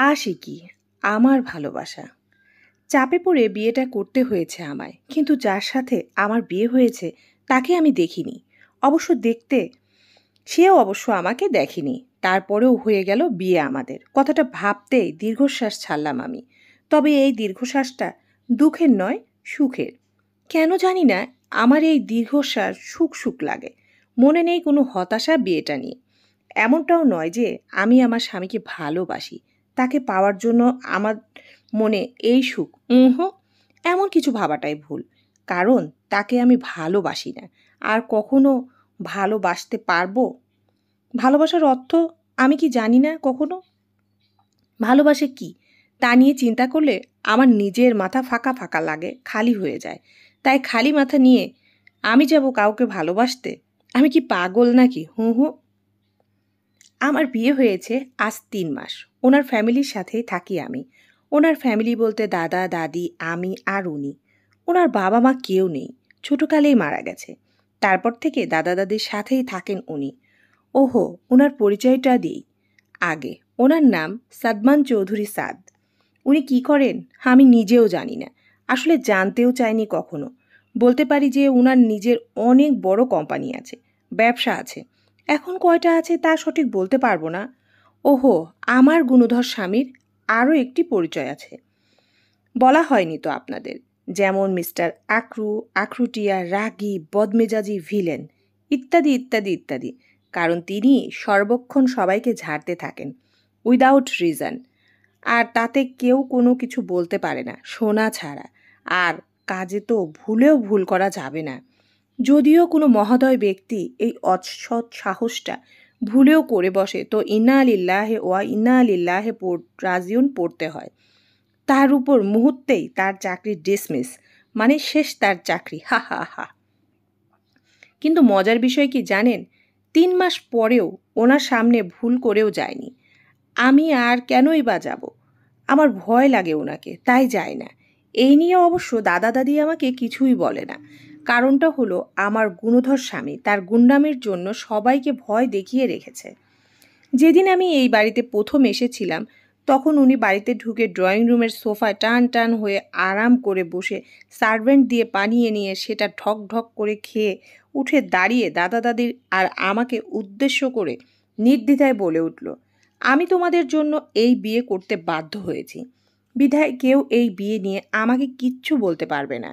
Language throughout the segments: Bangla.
আশিকি, আমার ভালোবাসা। চাপে পড়ে বিয়েটা করতে হয়েছে আমায়। কিন্তু যার সাথে আমার বিয়ে হয়েছে তাকে আমি দেখিনি। অবশ্য দেখতে সেও অবশ্য আমাকে দেখেনি। তারপরেও হয়ে গেল বিয়ে আমাদের। কথাটা ভাবতেই দীর্ঘশ্বাস ছাড়লাম আমি। তবে এই দীর্ঘশ্বাসটা দুঃখের নয়, সুখের। কেন জানি না, আমার এই দীর্ঘশ্বাস সুখ সুখ লাগে। মনে নেই কোনো হতাশা বিয়েটা নিয়ে। এমনটাও নয় যে আমি আমার স্বামীকে ভালোবাসি, তাকে পাওয়ার জন্য আমার মনে এই সুখ। এমন কিছু ভাবাটাই ভুল। কারণ তাকে আমি ভালোবাসি না। আর কখনো ভালোবাসতে পারবো? ভালোবাসার অর্থ আমি কি জানি না কখনো? ভালোবাসে কি তা নিয়ে চিন্তা করলে আমার নিজের মাথা ফাঁকা ফাঁকা লাগে, খালি হয়ে যায়। তাই খালি মাথা নিয়ে আমি যাব কাউকে ভালোবাসতে? আমি কি পাগল নাকি? হুঁ। আমার বিয়ে হয়েছে আজ ৩ মাস। ওনার ফ্যামিলির সাথেই থাকি আমি। ওনার ফ্যামিলি বলতে দাদা, দাদি, আমি আর উনি। ওনার বাবা মা কেউ নেই। ছোটকালেই মারা গেছে। তারপর থেকে দাদা দাদির সাথেই থাকেন উনি। ওহো, ওনার পরিচয়টা দিই আগে। ওনার নাম সাদমান চৌধুরী সাদ। উনি কি করেন আমি নিজেও জানি না। আসলে জানতেও চাইনি কখনো। বলতে পারি যে উনার নিজের অনেক বড় কোম্পানি আছে, ব্যবসা আছে। এখন কয়টা আছে তা সঠিক বলতে পারবো না। ওহো, আমার গুণধর স্বামীর আরও একটি পরিচয় আছে, বলা হয়নি তো আপনাদের। যেমন মিস্টার আক্রু, আক্রুটিয়া, রাগী, বদমেজাজি, ভিলেন, ইত্যাদি ইত্যাদি ইত্যাদি। কারণ তিনি সর্বক্ষণ সবাইকে ঝাড়তে থাকেন, উইদাউট রিজন। আর তাতে কেউ কোনো কিছু বলতে পারে না, শোনা ছাড়া। আর কাজে তো ভুলেও ভুল করা যাবে না। যদিও কোনো মহোদয় ব্যক্তি এই অসৎ সাহসটা ভুলেও করে বসে, তো ইন্না লিল্লাহে ওয়া ইন্না লিল্লাহে রাজিউন পড়তে হয়। তার উপর মুহূর্তেই তার চাকরি ডিসমিস, মানে শেষ তার চাকরি। হা হা হা। কিন্তু মজার বিষয় কি জানেন, ৩ মাস পরেও ওনার সামনে ভুল করেও যায়নি। আমি আর কেনই বা যাব? আমার ভয় লাগে ওনাকে, তাই যায় না। এই নিয়ে অবশ্য দাদা দাদি আমাকে কিছুই বলে না। কারণটা হলো আমার গুণধর স্বামী তার গুন্ডামির জন্য সবাইকে ভয় দেখিয়ে রেখেছে। যেদিন আমি এই বাড়িতে প্রথম এসেছিলাম, তখন উনি বাড়িতে ঢুকে ড্রয়িং রুমের সোফায় টান টান হয়ে আরাম করে বসে সার্ভেন্ট দিয়ে পানি নিয়ে সেটা ঢক ঢক করে খেয়ে উঠে দাঁড়িয়ে দাদা দাদির আর আমাকে উদ্দেশ্য করে নির্দ্বিধায় বলে উঠল, আমি তোমাদের জন্য এই বিয়ে করতে বাধ্য হয়েছি। বিধায় কেউ এই বিয়ে নিয়ে আমাকে কিচ্ছু বলতে পারবে না।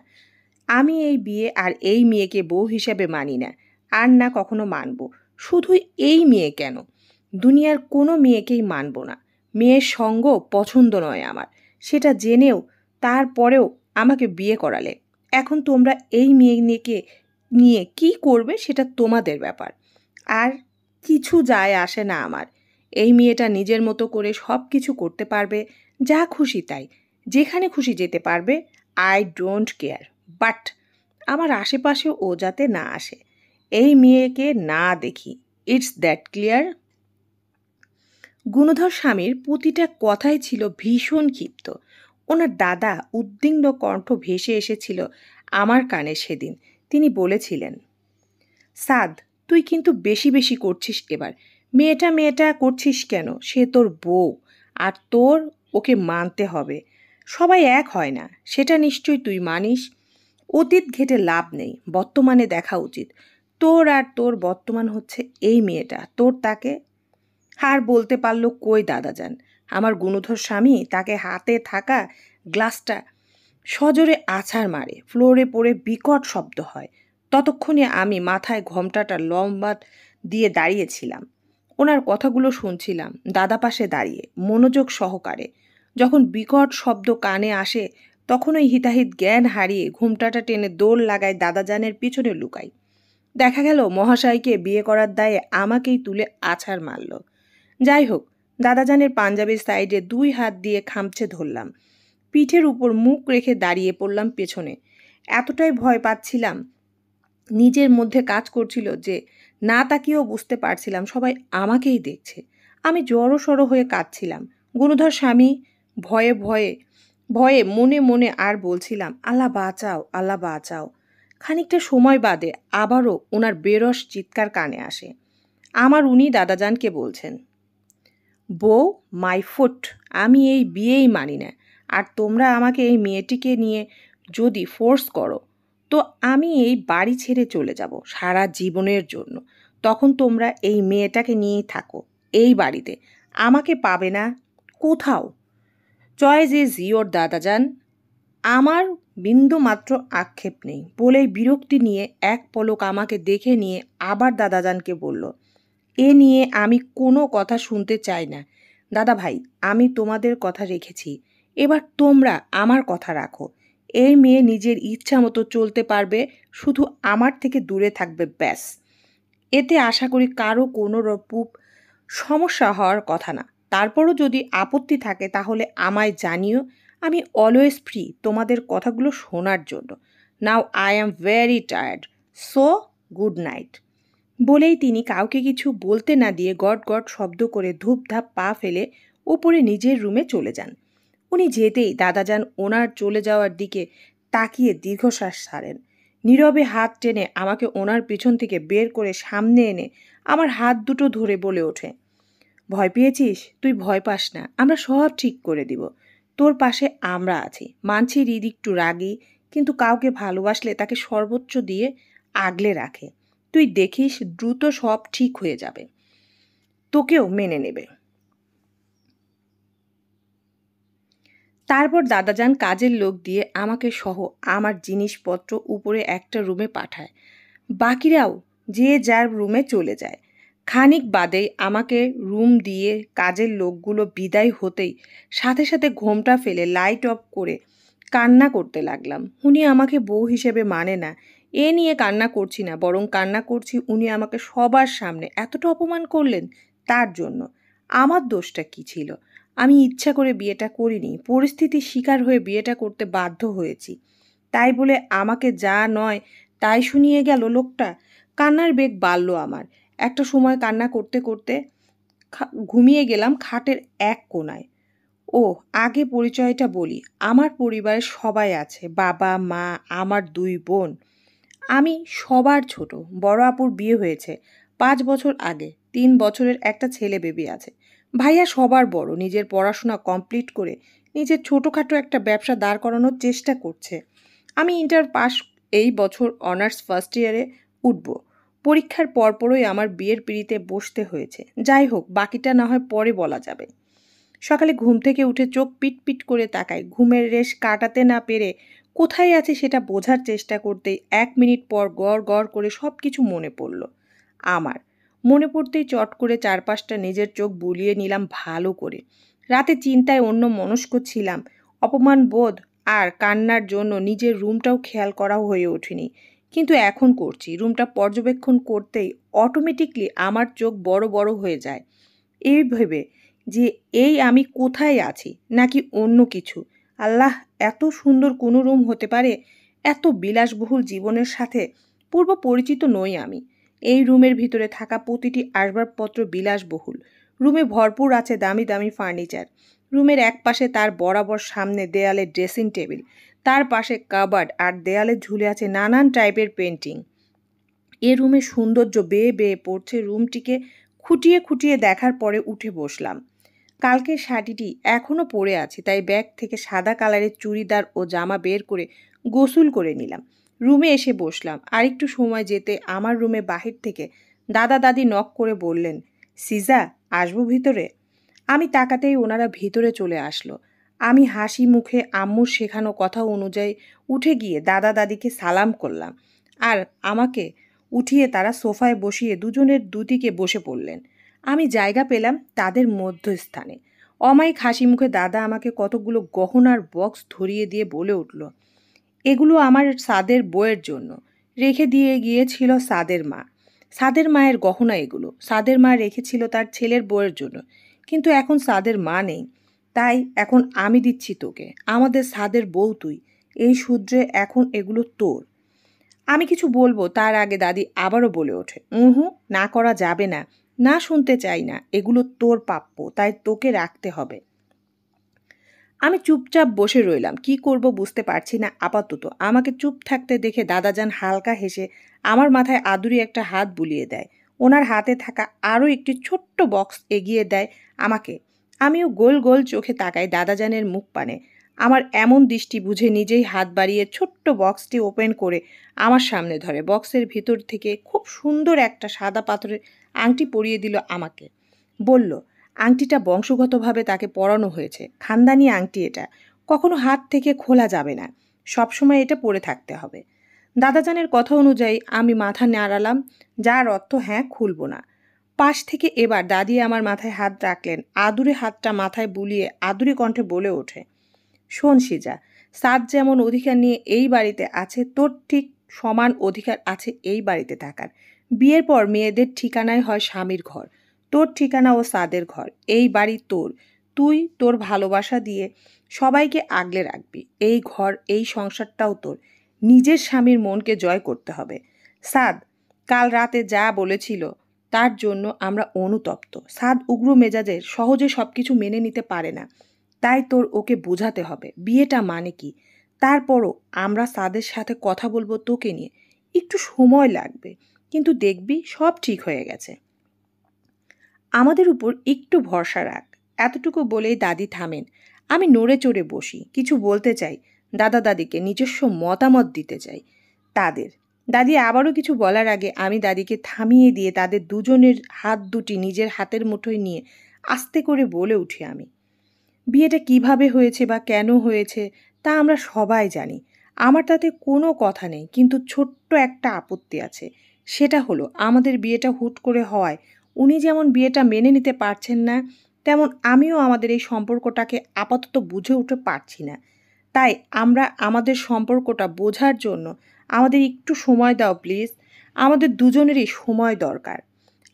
আমি এই বিয়ে আর এই মেয়েকে বউ হিসেবে মানি না, আর না কখনো মানব। শুধু এই মেয়ে কেন, দুনিয়ার কোনো মেয়েকেই মানব না। মেয়ের সঙ্গ পছন্দ নয় আমার, সেটা জেনেও তারপরেও আমাকে বিয়ে করালে। এখন তোমরা এই মেয়েকে নিয়ে কি করবে সেটা তোমাদের ব্যাপার। আর কিছু যায় আসে না আমার। এই মেয়েটা নিজের মতো করে সব কিছু করতে পারবে, যা খুশি তাই, যেখানে খুশি যেতে পারবে। I don't care. বাট আমার আশেপাশে ও যাতে না আসে, এই মেয়েকে না দেখি। It's that clear? গুণধর স্বামীর প্রতিটা কথাই ছিল ভীষণ ক্ষিপ্ত। ওনার দাদা উদ্বিগ্ন কণ্ঠ ভেসে এসেছিল আমার কানে সেদিন। তিনি বলেছিলেন, সাদ, তুই কিন্তু বেশি বেশি করছিস এবার। মেয়েটা মেয়েটা করছিস কেন? সে তোর বউ, আর তোর ওকে মানতে হবে। সবাই এক হয় না, সেটা নিশ্চয়ই তুই মানিস। অতীত ঘেটে লাভ নেই, বর্তমানে দেখা উচিত। তোর আর তোর বর্তমান হচ্ছে এই মেয়েটা, তোর তাকে। আর বলতে পারল কই দাদা যান। আমার গুণধর স্বামী তাকে হাতে থাকা গ্লাসটা সজোরে আছাড় মারে, ফ্লোরে পড়ে বিকট শব্দ হয়। ততক্ষণে আমি মাথায় ঘোমটাটা লম্বা দিয়ে দাঁড়িয়েছিলাম, ওনার কথাগুলো শুনছিলাম দাদা পাশে দাঁড়িয়ে মনোযোগ সহকারে। যখন বিকট শব্দ কানে আসে, তখন ওই হিতাহিত জ্ঞান হারিয়ে ঘোমটাটা টেনে দৌড় লাগায় দাদাজানের পিছনে লুকাই। দেখা গেল মহাশয়কে বিয়ে করার দায়ে আমাকেই তুলে আছাড় মারল। যাই হোক, দাদাজানের পাঞ্জাবির সাইডে 2 হাত দিয়ে খামচে ধরলাম। পিঠের উপর মুখ রেখে দাঁড়িয়ে পড়লাম পেছনে। এতটাই ভয় পাচ্ছিলাম, নিজের মধ্যে কাজ করছিল যে না তাকিয়েও বুঝতে পারছিলাম সবাই আমাকেই দেখছে। আমি জড়সড় হয়ে কাঁদছিলাম। গুণধর স্বামী ভয়ে ভয়ে ভয়ে মনে মনে আর বলছিলাম, আল্লাহ বাঁচাও, আল্লাহ বাঁচাও। খানিকটা সময় বাদে আবারও ওনার বেরস চিৎকার কানে আসে। আমার উনি দাদাজানকে বলছেন, বউ মাই ফুট, আমি এই বিয়েই মানি না। আর তোমরা আমাকে এই মেয়েটিকে নিয়ে যদি ফোর্স করো তো আমি এই বাড়ি ছেড়ে চলে যাব সারা জীবনের জন্য। তখন তোমরা এই মেয়েটাকে নিয়েই থাকো এই বাড়িতে, আমাকে পাবে না কোথাও। চয়েস ইজ ইয়োর দাদাজান, আমার বিন্দু মাত্র আক্ষেপ নেই বলেই বিরক্তি নিয়ে এক পলক আমাকে দেখে নিয়ে আবার দাদাজানকে বলল, এ নিয়ে আমি কোনো কথা শুনতে চাই না। দাদা ভাই, আমি তোমাদের কথা রেখেছি, এবার তোমরা আমার কথা রাখো। এই মেয়ে নিজের ইচ্ছা মতো চলতে পারবে, শুধু আমার থেকে দূরে থাকবে ব্যাস। এতে আশা করি কারো কোনো রকম সমস্যা হওয়ার কথা না। তারপরও যদি আপত্তি থাকে তাহলে আমায় জানিও, আমি অলওয়েজ ফ্রি তোমাদের কথাগুলো শোনার জন্য। Now I am very tired, so good night. বলেই তিনি কাউকে কিছু বলতে না দিয়ে গট গট শব্দ করে ধূপধাপ পা ফেলে উপরে নিজের রুমে চলে যান। উনি যেতেই দাদাজান ওনার চলে যাওয়ার দিকে তাকিয়ে দীর্ঘশ্বাস ছাড়েন। নীরবে হাত টেনে আমাকে ওনার পিছন থেকে বের করে সামনে এনে আমার হাত দুটো ধরে বলে ওঠে, ভয় পেয়েছিস? তুই ভয় পাস না, আমরা সব ঠিক করে দিব। তোর পাশে আমরা আছি। মানছি হৃদ একটু রাগী, কিন্তু কাউকে ভালোবাসলে তাকে সর্বোচ্চ দিয়ে আগলে রাখে। তুই দেখিস দ্রুত সব ঠিক হয়ে যাবে, তোকেও মেনে নেবে। তারপর দাদাজান কাজের লোক দিয়ে আমাকে সহ আমার জিনিসপত্র উপরে একটা রুমে পাঠায়। বাকিরাও যে যার রুমে চলে যায়। খানিক বাদেই আমাকে রুম দিয়ে কাজের লোকগুলো বিদায় হতেই সাথে সাথে ঘোমটা ফেলে লাইট অফ করে কান্না করতে লাগলাম। উনি আমাকে বউ হিসেবে মানে না, এ নিয়ে কান্না করছি না, বরং কান্না করছি উনি আমাকে সবার সামনে এতটা অপমান করলেন তার জন্য। আমার দোষটা কি ছিল? আমি ইচ্ছা করে বিয়েটা করিনি, পরিস্থিতির শিকার হয়ে বিয়েটা করতে বাধ্য হয়েছি। তাই বলে আমাকে যা নয় তাই শুনিয়ে গেল লোকটা। কান্নার বেগ বাড়ল আমার। একটা সময় কান্না করতে করতে ঘুমিয়ে গেলাম খাটের এক কোণায়। ও আগে পরিচয়টা বলি, আমার পরিবারে সবাই আছে, বাবা মা, আমার 2 বোন। আমি সবার ছোট। বড় আপুর বিয়ে হয়েছে 5 বছর আগে, 3 বছরের একটা ছেলে বেবি আছে। ভাইয়া সবার বড়, নিজের পড়াশোনা কমপ্লিট করে নিজের ছোটোখাটো একটা ব্যবসা দাঁড় করানোর চেষ্টা করছে। আমি ইন্টার পাস, এই বছর অনার্স ফার্স্ট ইয়ারে উঠব। পরীক্ষার পরপরই আমার বিয়ের পিঁড়িতে বসতে হয়েছে। যাই হোক, বাকিটা না হয় পরে বলা যাবে। সকালে ঘুম থেকে উঠে চোখ পিট পিট করে তাকাই। ঘুমের রেশ কাটাতে না পেরে কোথায় আছে সেটা বোঝার চেষ্টা করতেই 1 মিনিট পর গড় গড় করে সব কিছু মনে পড়ল। আমার মনে পড়তেই চট করে চারপাশটা নিজের চোখ বুলিয়ে নিলাম ভালো করে। রাতে চিন্তায় অন্য মনস্ক ছিলাম। অপমান বোধ আর কান্নার জন্য নিজের রুমটাও খেয়াল করা হয়ে ওঠেনি, কিন্তু এখন করছি। রুমটা পর্যবেক্ষণ করতেই অটোমেটিকলি আমার চোখ বড় বড় হয়ে যায়, এই ভেবে যে এই আমি কোথায় আছি নাকি অন্য কিছু। আল্লাহ, এত সুন্দর কোনো রুম হতে পারে? এত বিলাসবহুল জীবনের সাথে পূর্ব পরিচিত নই আমি। এই রুমের ভিতরে থাকা প্রতিটি আসবাবপত্র বিলাসবহুল। রুমে ভরপুর আছে দামি দামি ফার্নিচার। রুমের এক পাশে তার বরাবর সামনে দেয়ালে ড্রেসিং টেবিল, তার পাশে কাবার্ড, আর দেয়ালে ঝুলে আছে নানান টাইপের পেন্টিং। এ রুমের সৌন্দর্য বেয়ে বেয়ে পড়ছে। রুমটিকে খুঁটিয়ে খুঁটিয়ে দেখার পরে উঠে বসলাম। কালকের শাড়িটি এখনও পরে আছে, তাই ব্যাগ থেকে সাদা কালারের চুড়িদার ও জামা বের করে গোসল করে নিলাম। রুমে এসে বসলাম। আর একটু সময় যেতে আমার রুমে বাহির থেকে দাদা দাদি নক করে বললেন, সিজা, আসবো ভিতরে? আমি তাকাতেই ওনারা ভিতরে চলে আসলো। আমি হাসি মুখে আম্মুর শেখানো কথা অনুযায়ী উঠে গিয়ে দাদা দাদিকে সালাম করলাম। আর আমাকে উঠিয়ে তারা সোফায় বসিয়ে দুজনের দুদিকে বসে পড়লেন। আমি জায়গা পেলাম তাদের মধ্যস্থানে। অমায়িক হাসি মুখে দাদা আমাকে কতগুলো গহনার বক্স ধরিয়ে দিয়ে বলে উঠল, এগুলো আমার সাদের বউয়ের জন্য রেখে দিয়ে গিয়েছিল সাদের মা। সাদের মায়ের গহনা এগুলো। সাদের মা রেখেছিল তার ছেলের বউয়ের জন্য, কিন্তু এখন সাদের মা নেই, তাই এখন আমি দিচ্ছি তোকে। আমাদের সাদের বউ তুই, এই সূত্রে এখন এগুলো তোর। আমি কিছু বলবো তার আগে দাদি আবারও বলে ওঠে, না করা যাবে না, না শুনতে চাই না, এগুলো তোর প্রাপ্য, তাই তোকে রাখতে হবে। আমি চুপচাপ বসে রইলাম। কি করব বুঝতে পারছি না আপাতত। আমাকে চুপ থাকতে দেখে দাদাজান হালকা হেসে আমার মাথায় আদুরি একটা হাত বুলিয়ে দেয়। ওনার হাতে থাকা আরও একটি ছোট্ট বক্স এগিয়ে দেয় আমাকে। আমিও গোল গোল চোখে তাকাই দাদাজানের মুখ পানে। আমার এমন দৃষ্টি বুঝে নিজেই হাত বাড়িয়ে ছোট্ট বক্সটি ওপেন করে আমার সামনে ধরে। বক্সের ভিতর থেকে খুব সুন্দর একটা সাদা পাথরের আংটি পরিয়ে দিল আমাকে। বলল, আংটিটা বংশগতভাবে তাকে পরানো হয়েছে, খানদানি আংটি এটা, কখনো হাত থেকে খোলা যাবে না, সবসময় এটা পরে থাকতে হবে। দাদাজানের কথা অনুযায়ী আমি মাথা নাড়ালাম, যার অর্থ হ্যাঁ, খুলব না। পাশ থেকে এবার দাদি আমার মাথায় হাত রাখলেন। আদুরে হাতটা মাথায় বুলিয়ে আদুরে কণ্ঠে বলে ওঠে, শোন সিজা, সাদ যেমন অধিকার নিয়ে এই বাড়িতে আছে, তোর ঠিক সমান অধিকার আছে এই বাড়িতে থাকার। বিয়ের পর মেয়েদের ঠিকানাই হয় স্বামীর ঘর। তোর ঠিকানা ও সাদের ঘর। এই বাড়ি তোর। তুই তোর ভালোবাসা দিয়ে সবাইকে আগলে রাখবি। এই ঘর, এই সংসারটাও তোর। নিজের স্বামীর মনকে জয় করতে হবে। সাদ কাল রাতে যা বলেছিল তার জন্য আমরা অনুতপ্ত। সাদ উগ্র মেজাজের, সহজে সবকিছু মেনে নিতে পারে না। তাই তোর ওকে বোঝাতে হবে বিয়েটা মানে কি। তারপরও আমরা সাদের সাথে কথা বলবো তোকে নিয়ে। একটু সময় লাগবে, কিন্তু দেখবি সব ঠিক হয়ে গেছে। আমাদের উপর একটু ভরসা রাখ। এতটুকু বলেই দাদি থামেন। আমি নড়ে চড়ে বসি, কিছু বলতে চাই, দাদা দাদিকে নিজস্ব মতামত দিতে চাই তাদের। দাদি আবারও কিছু বলার আগে আমি দাদিকে থামিয়ে দিয়ে তাদের দুজনের হাত দুটি নিজের হাতের মুঠোয় নিয়ে আস্তে করে বলে উঠি আমি, বিয়েটা কিভাবে হয়েছে বা কেন হয়েছে তা আমরা সবাই জানি। আমার তাতে কোনো কথা নেই, কিন্তু ছোট্ট একটা আপত্তি আছে। সেটা হলো আমাদের বিয়েটা হুট করে হওয়ায় উনি যেমন বিয়েটা মেনে নিতে পারছেন না, তেমন আমিও আমাদের এই সম্পর্কটাকে আপাতত বুঝে উঠতে পারছি না। তাই আমরা আমাদের সম্পর্কটা বোঝার জন্য আমাদের একটু সময় দাও প্লিজ। আমাদের দুজনেরই সময় দরকার।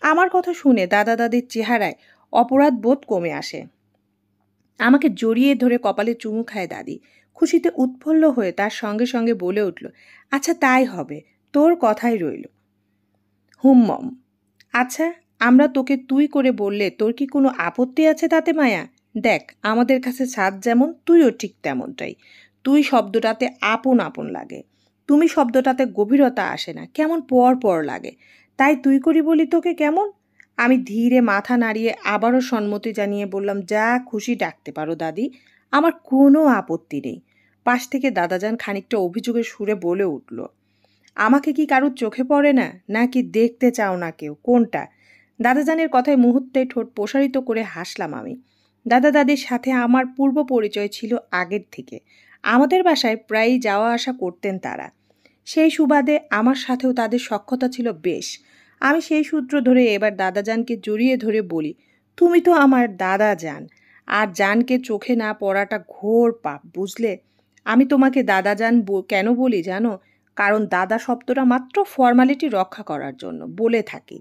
আমার কথা শুনে দাদা দাদির চেহারায় অপরাধ বোধ কমে আসে। আমাকে জড়িয়ে ধরে কপালে চুমু খায় দাদি। খুশিতে উৎফুল্ল হয়ে তার সঙ্গে সঙ্গে বলে উঠল, আচ্ছা তাই হবে, তোর কথাই রইল। হুম। আচ্ছা, আমরা তোকে তুই করে বললে তোর কি কোনো আপত্তি আছে তাতে মায়া? দেখ, আমাদের কাছে সাদ যেমন, তুইও ঠিক তেমনটাই। তুই শব্দটাতে আপন আপন লাগে, তুমি শব্দটাতে গভীরতা আসে না, কেমন পর পর লাগে। তাই তুই করি বলি তোকে কেমন? আমি ধীরে মাথা নাড়িয়ে আবারও সম্মতি জানিয়ে বললাম, যা খুশি ডাকতে পারো দাদি, আমার কোনো আপত্তি নেই। পাশ থেকে দাদাজান খানিকটা অভিযোগের সুরে বলে উঠল, আমাকে কি কারুর চোখে পড়ে না, নাকি দেখতে চাও না কেউ, কোনটা? দাদাজানের কথায় মুহূর্তে ঠোঁট প্রসারিত করে হাসলাম আমি। দাদা দাদির সাথে আমার পূর্ব পরিচয় ছিল আগের থেকে। আমাদের বাসায় প্রায়ই যাওয়া আসা করতেন তারা। সেই সুবাদে আমার সাথেও তাদের সখ্যতা ছিল বেশ। আমি সেই সূত্র ধরে এবার দাদাজানকে জড়িয়ে ধরে বলি, তুমি তো আমার দাদাজান, আর জানকে চোখে না পড়াটা ঘোর পাপ, বুঝলে? আমি তোমাকে দাদাজান কেন বলি জানো? কারণ দাদা শব্দটা মাত্র ফর্মালিটি রক্ষা করার জন্য বলে থাকি।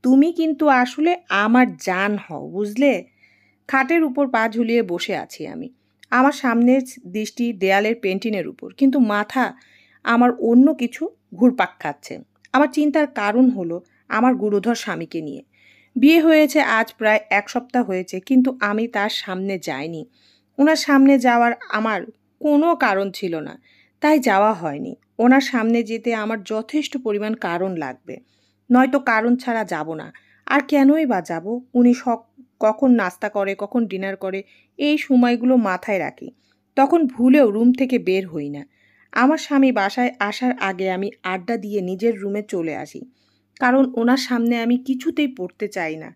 তুমি কিন্তু আসলে আমার জান হও, বুঝলে? খাটের উপর পা ঝুলিয়ে বসে আছি আমি। আমার সামনের দৃষ্টি দেয়ালের পেন্টিংয়ের উপর, কিন্তু মাথা আমার অন্য কিছু ঘুরপাক খাচ্ছে। আমার চিন্তার কারণ হলো আমার গুরুধর স্বামীকে নিয়ে। বিয়ে হয়েছে আজ প্রায় 1 সপ্তাহ হয়েছে, কিন্তু আমি তার সামনে যাইনি। ওনার সামনে যাওয়ার আমার কোনো কারণ ছিল না, তাই যাওয়া হয়নি। ওনার সামনে যেতে আমার যথেষ্ট পরিমাণ কারণ লাগবে, নয়তো কারণ ছাড়া যাব না। আর কেনই বা যাব? উনি কখন নাস্তা করে, কখন ডিনার করে, এই সময়গুলো মাথায় রাখি। তখন ভুলেও রুম থেকে বের হই না। আমার স্বামী বাসায় আসার আগে আমি আড্ডা দিয়ে নিজের রুমে চলে আসি, কারণ ওনার সামনে আমি কিছুতেই পড়তে চাই না।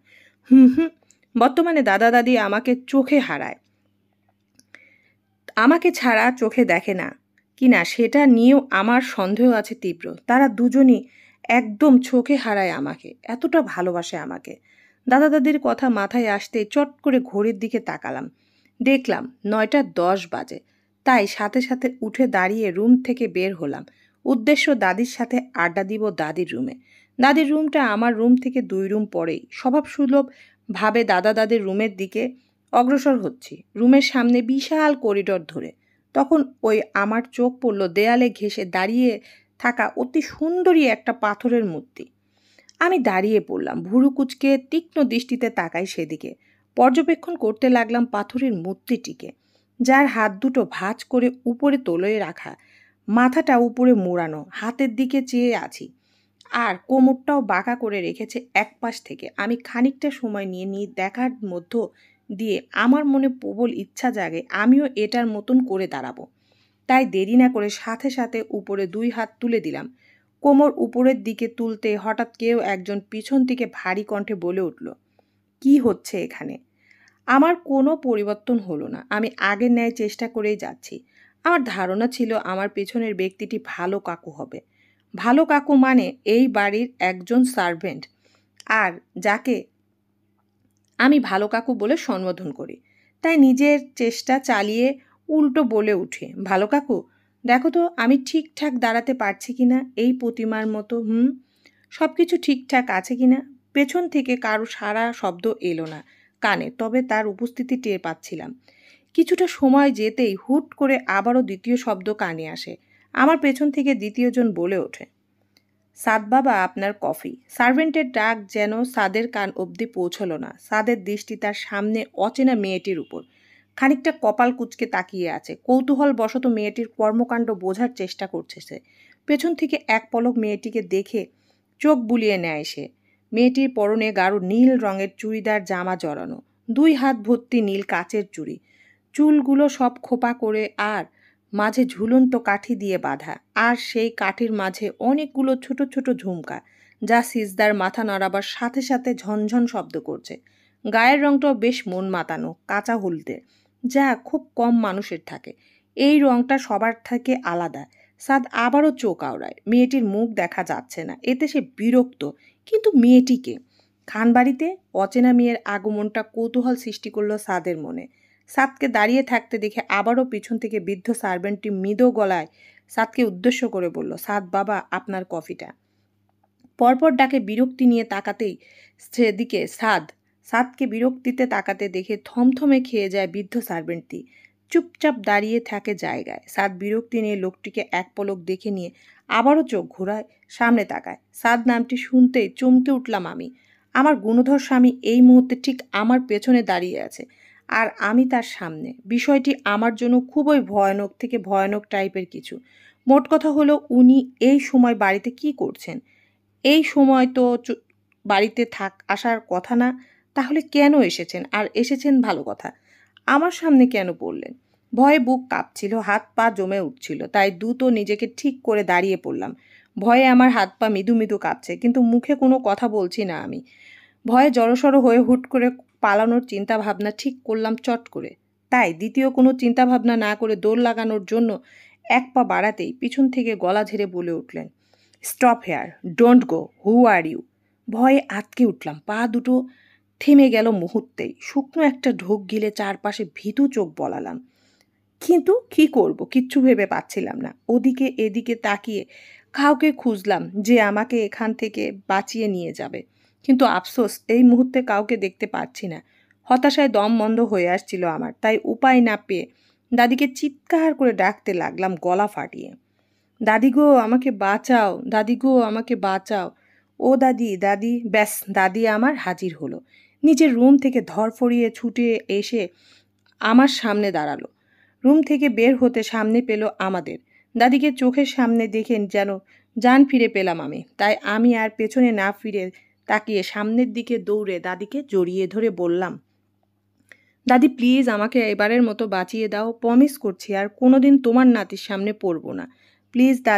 হুম। বর্তমানে দাদা দাদি আমাকে চোখে হারায়, আমাকে ছাড়া চোখে দেখে না কিনা সেটা নিয়েও আমার সন্দেহ আছে তীব্র। তারা দুজনই একদম চোখে হারায় আমাকে, এতটা ভালোবাসে আমাকে। দাদা দাদির কথা মাথায় আসতে চট করে ঘড়ির দিকে তাকালাম, দেখলাম 9টা 10 বাজে। তাই সাথে সাথে উঠে দাঁড়িয়ে রুম থেকে বের হলাম। উদ্দেশ্য দাদির সাথে আড্ডা দিব দাদির রুমে। দাদির রুমটা আমার রুম থেকে 2 রুম পরেই। স্বভাবসুলভ ভাবে দাদা দাদির রুমের দিকে অগ্রসর হচ্ছি, রুমের সামনে বিশাল করিডর ধরে। তখন ওই আমার চোখ পড়ল দেয়ালে ঘেঁষে দাঁড়িয়ে থাকা অতি সুন্দরী একটা পাথরের মূর্তি। আমি দাঁড়িয়ে পড়লাম, ভুরু কুঁচকে তীক্ষ্ণ দৃষ্টিতে তাকাই সেদিকে। পর্যবেক্ষণ করতে লাগলাম পাথরের মূর্তিটিকে, যার হাত দুটো ভাঁজ করে উপরে তোলে রাখা, মাথাটা উপরে মোড়ানো, হাতের দিকে চেয়ে আছি। আর কোমরটাও বাঁকা করে রেখেছে এক পাশ থেকে। আমি খানিকটা সময় নিয়ে দেখার মধ্য দিয়ে আমার মনে প্রবল ইচ্ছা জাগে আমিও এটার মতন করে দাঁড়াবো। তাই দেরি না করে সাথে সাথে উপরে 2 হাত তুলে দিলাম। কোমর উপরের দিকে তুলতে হঠাৎ কেউ একজন পিছন থেকে ভারী কণ্ঠে বলে উঠল, কি হচ্ছে এখানে? আমার কোনো পরিবর্তন হলো না। আমি আগের ন্যায় চেষ্টা করেই যাচ্ছি। আমার ধারণা ছিল আমার পেছনের ব্যক্তিটি ভালো কাকু হবে। ভালো কাকু মানে এই বাড়ির একজন সার্ভেন্ট, আর যাকে আমি ভালো কাকু বলে সম্বোধন করি। তাই নিজের চেষ্টা চালিয়ে উল্টো বলে উঠি, ভালো কাকু, দেখো তো আমি ঠিকঠাক দাঁড়াতে পারছি কিনা এই প্রতিমার মতো। সব কিছু ঠিকঠাক আছে কিনা? পেছন থেকে কারো সারা শব্দ এলো না কানে, তবে তার উপস্থিতি টের পাচ্ছিলাম। কিছুটা সময় যেতেই হুট করে আবারও দ্বিতীয় শব্দ কানে আসে। আমার পেছন থেকে দ্বিতীয়জন বলে ওঠে, সাদ বাবা, আপনার কফি। সার্ভেন্টের ডাক যেন সাদের কান অবধি পৌঁছলো না। সাদের দৃষ্টি তার সামনে অচেনা মেয়েটির উপর। খানিকটা কপাল কুঁচকে তাকিয়ে আছে। কৌতূহল বশত মেয়েটির কর্মকাণ্ড বোঝার চেষ্টা করছে সে। পেছন থেকে এক পলক মেয়েটিকে দেখে চোখ বুলিয়ে নেয় সে। মেয়েটির পরনে গাঢ় নীল রঙের চুড়িদার জামা জড়ানো, 2 হাত ভর্তি নীল কাচের চুড়ি, চুলগুলো সব খোপা করে আর মাঝে ঝুলন্ত কাঠি দিয়ে বাঁধা, আর সেই কাঠির মাঝে অনেকগুলো ছোট ছোট ঝুমকা, যা সিজদার মাথা নড়াবার সাথে সাথে ঝনঝন শব্দ করছে। গায়ের রংটাও বেশ মন মাতানো, কাঁচা হলদে, যা খুব কম মানুষের থাকে। এই রংটা সবার থেকে আলাদা। সাদ আবারও চোখ আওড়ায়। মেয়েটির মুখ দেখা যাচ্ছে না, এতে সে বিরক্ত। কিন্তু মেয়েটিকে খানবাড়িতে অচেনা মেয়ের আগমনটা কৌতূহল সৃষ্টি করলো সাদের মনে। সাদকে দাঁড়িয়ে থাকতে দেখে আবারও পিছন থেকে বৃদ্ধ সার্ভেন্টটি মৃদু গলায় সাদকে উদ্দেশ্য করে বলল, সাদ বাবা, আপনার কফিটা। পরপর ডাকে বিরক্তি নিয়ে তাকাতেই সেদিকে সাদকে বিরক্তিতে তাকাতে দেখে থমথমে খেয়ে যায় বৃদ্ধ সার্ভেন্টটি। চুপচাপ দাঁড়িয়ে থাকে জায়গায়। সাদ বিরক্তি নিয়ে লোকটিকে এক পলক দেখে নিয়ে আবারও চোখ ঘোরায়, সামনে তাকায়। সাদ নামটি শুনতেই চমকে উঠলাম আমি। আমার গুণধর স্বামী এই মুহূর্তে ঠিক আমার পেছনে দাঁড়িয়ে আছে, আর আমি তার সামনে। বিষয়টি আমার জন্য খুবই ভয়ানক থেকে ভয়ানক টাইপের কিছু। মোট কথা হলো, উনি এই সময় বাড়িতে কি করছেন? এই সময় তো বাড়িতে আসার কথা না। তাহলে কেন এসেছেন? আর এসেছেন ভালো কথা, আমার সামনে কেন পড়লেন? ভয়ে বুক কাঁপছিল, হাত পা জমে উঠছিল। তাই দ্রুত নিজেকে ঠিক করে দাঁড়িয়ে পড়লাম। ভয়ে আমার হাত পা মৃদু মৃদু কাঁপছে, কিন্তু মুখে কোনো কথা বলছি না আমি। ভয়ে জড়সড় হয়ে হুট করে পালানোর চিন্তা ভাবনা ঠিক করলাম চট করে। তাই দ্বিতীয় কোনো চিন্তা ভাবনা না করে দৌড় লাগানোর জন্য এক পা বাড়াতেই পিছন থেকে গলা ঝেড়ে বলে উঠলেন, stop here, don't go, who are you? ভয়ে আটকে উঠলাম। পা দুটো থেমে গেল মুহূর্তেই। শুকনো একটা ঢোক গিলে চারপাশে ভীতু চোখ বলালাম। কিন্তু কি করব কিচ্ছু ভেবে পাচ্ছিলাম না। ওদিকে এদিকে তাকিয়ে কাউকে খুঁজলাম যে আমাকে এখান থেকে বাঁচিয়ে নিয়ে যাবে, কিন্তু আফসোস এই মুহূর্তে কাউকে দেখতে পাচ্ছি না। হতাশায় দম বন্ধ হয়ে আসছিল আমার। তাই উপায় না পেয়ে দাদিকে চিৎকার করে ডাকতে লাগলাম গলা ফাটিয়ে, দাদি গো, আমাকে বাঁচাও, দাদি গো, আমাকে বাঁচাও। ও দাদি, দাদি! ব্যাস, দাদি আমার হাজির হলো। নিজের রুম থেকে ধরফরিয়ে ছুটে এসে আমার সামনে দাঁড়ালো। রুম থেকে বের হতে সামনে পেল আমাদের। দাদিকে চোখের সামনে দেখে যেন জান ফিরে পেলাম আমি। তাই আমি আর পেছনে না ফিরে তাকিয়ে সামনের দিকে দৌড়ে দাদিকে জড়িয়ে ধরে বললাম, দাদি প্লিজ আমাকে এবারের মতো বাঁচিয়ে দাও, প্রমিস করছি আর কোনোদিন তোমার নাতির সামনে পড়ব না। প্লিজ দাদি।